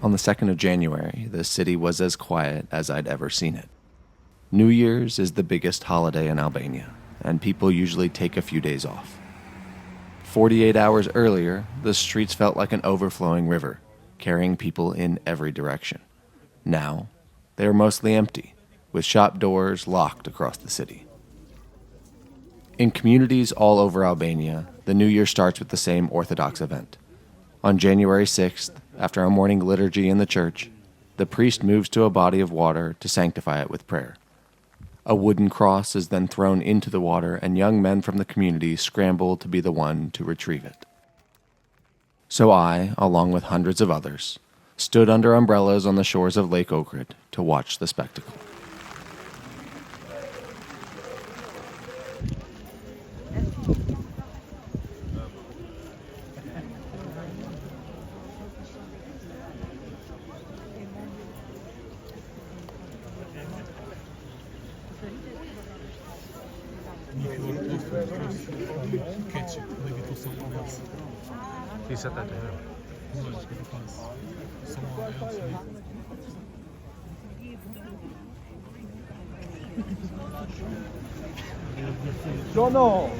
On the 2nd of January, the city was as quiet as I'd ever seen it. New Year's is the biggest holiday in Albania, and people usually take a few days off. 48 hours earlier, the streets felt like an overflowing river, carrying people in every direction. Now, they are mostly empty, with shop doors locked across the city. In communities all over Albania, the New Year starts with the same Orthodox event. On January 6th, after a morning liturgy in the church, the priest moves to a body of water to sanctify it with prayer. A wooden cross is then thrown into the water, and young men from the community scramble to be the one to retrieve it. So I, along with hundreds of others, stood under umbrellas on the shores of Lake Ohrid to watch the spectacle. No.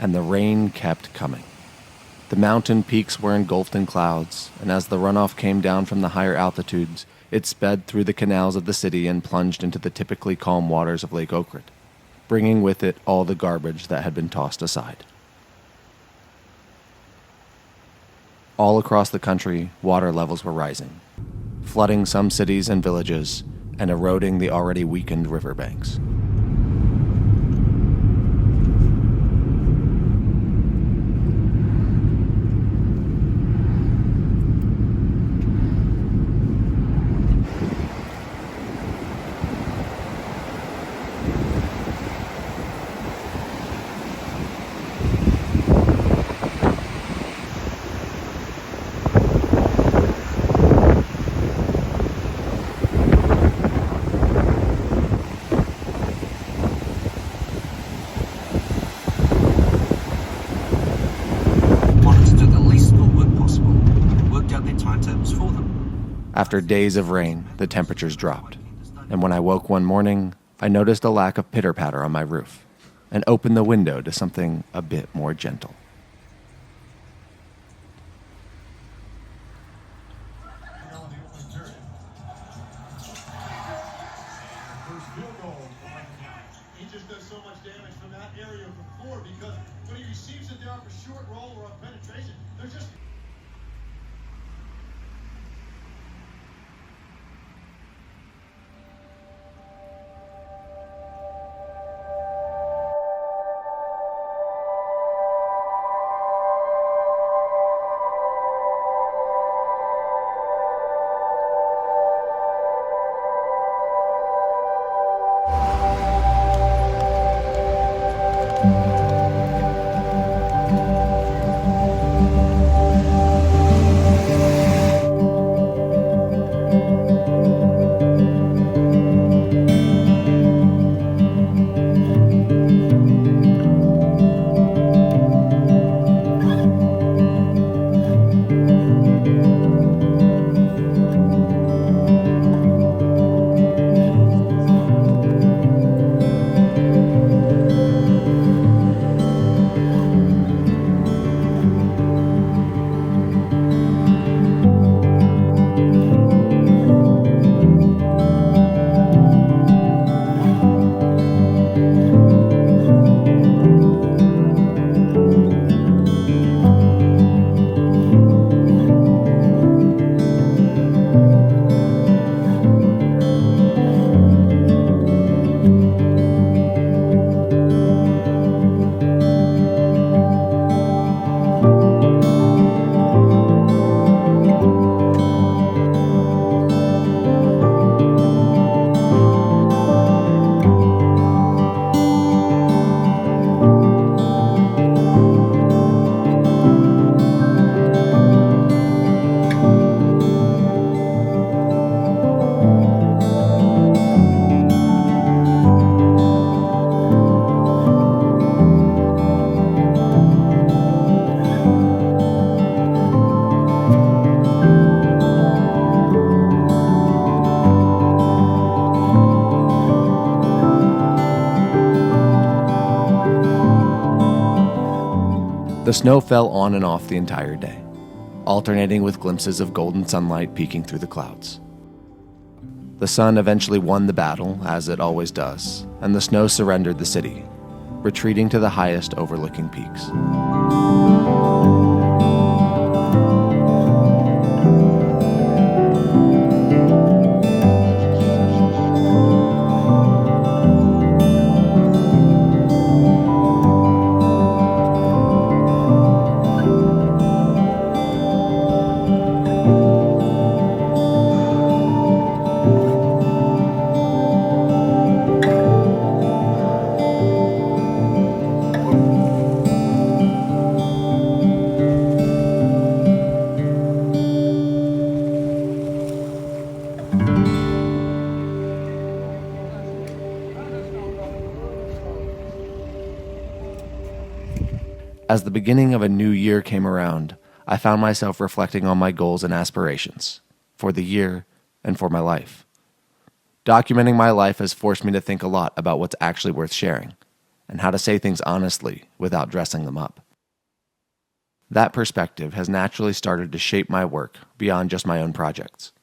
And the rain kept coming. The mountain peaks were engulfed in clouds, and as the runoff came down from the higher altitudes, it sped through the canals of the city and plunged into the typically calm waters of Lake Ohrid, bringing with it all the garbage that had been tossed aside. All across the country, water levels were rising, flooding some cities and villages and eroding the already weakened riverbanks. After days of rain, the temperatures dropped, and when I woke one morning, I noticed a lack of pitter-patter on my roof, and opened the window to something a bit more gentle. He just does so much damage from that area of the floor because when he receives it there off a short roll or a penetration, they're just... The snow fell on and off the entire day, alternating with glimpses of golden sunlight peeking through the clouds. The sun eventually won the battle, as it always does, and the snow surrendered the city, retreating to the highest overlooking peaks. As the beginning of a new year came around, I found myself reflecting on my goals and aspirations for the year and for my life. Documenting my life has forced me to think a lot about what's actually worth sharing and how to say things honestly without dressing them up. That perspective has naturally started to shape my work beyond just my own projects.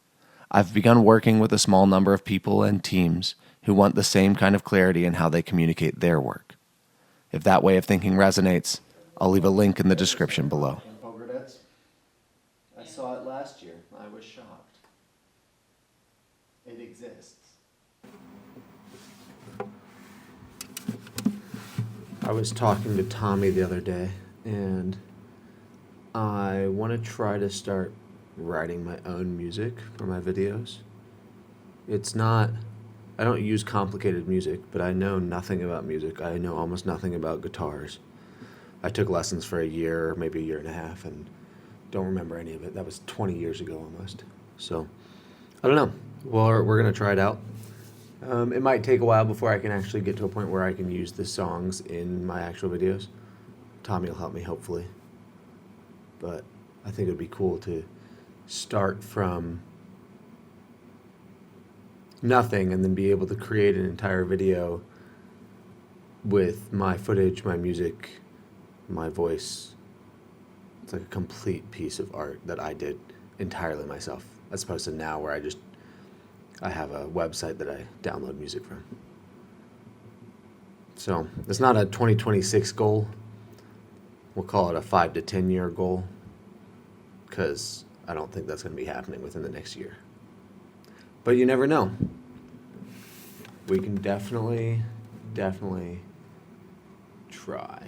I've begun working with a small number of people and teams who want the same kind of clarity in how they communicate their work. If that way of thinking resonates, I'll leave a link in the description below. Pogradec. I saw it last year. I was shocked. It exists. I was talking to Tommy the other day, and I want to try to start writing my own music for my videos. I don't use complicated music, but I know nothing about music. I know almost nothing about guitars. I took lessons for a year, maybe a year and a half, and don't remember any of it. That was 20 years ago almost. So, I don't know. Well, we're going to try it out. It might take a while before I can actually get to a point where I can use the songs in my actual videos. Tommy will help me, hopefully. But I think it would be cool to start from nothing and then be able to create an entire video with my footage, my music, my voice. It's like a complete piece of art that I did entirely myself, as opposed to now where I have a website that I download music from. So it's not a 2026 goal. We'll call it a 5 to 10 year goal, because I don't think that's going to be happening within the next year. But you never know. We can definitely try.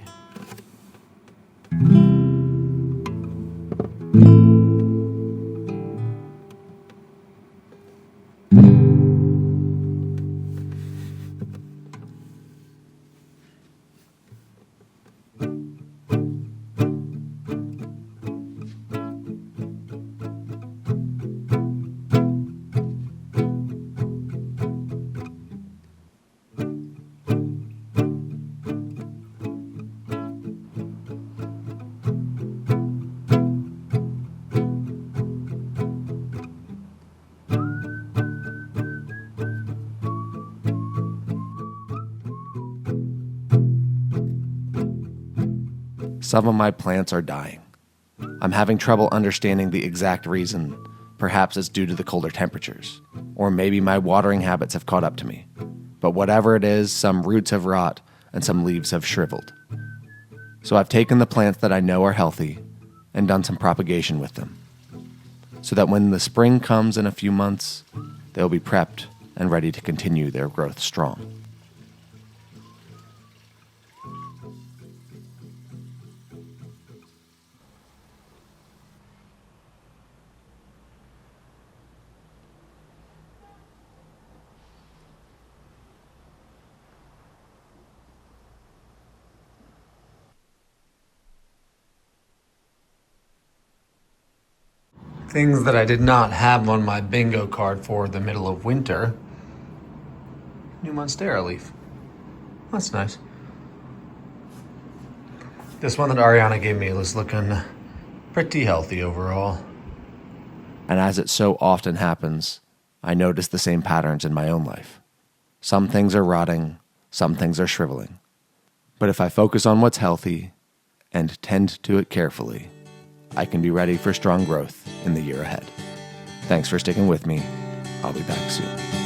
Some of my plants are dying. I'm having trouble understanding the exact reason. Perhaps it's due to the colder temperatures, or maybe my watering habits have caught up to me. But whatever it is, some roots have rot and some leaves have shriveled. So I've taken the plants that I know are healthy and done some propagation with them, so that when the spring comes in a few months, they'll be prepped and ready to continue their growth strong. Things that I did not have on my bingo card for the middle of winter. New Monstera leaf. That's nice. This one that Ariana gave me was looking pretty healthy overall. And as it so often happens, I notice the same patterns in my own life. Some things are rotting, some things are shriveling. But if I focus on what's healthy, and tend to it carefully, I can be ready for strong growth in the year ahead. Thanks for sticking with me. I'll be back soon.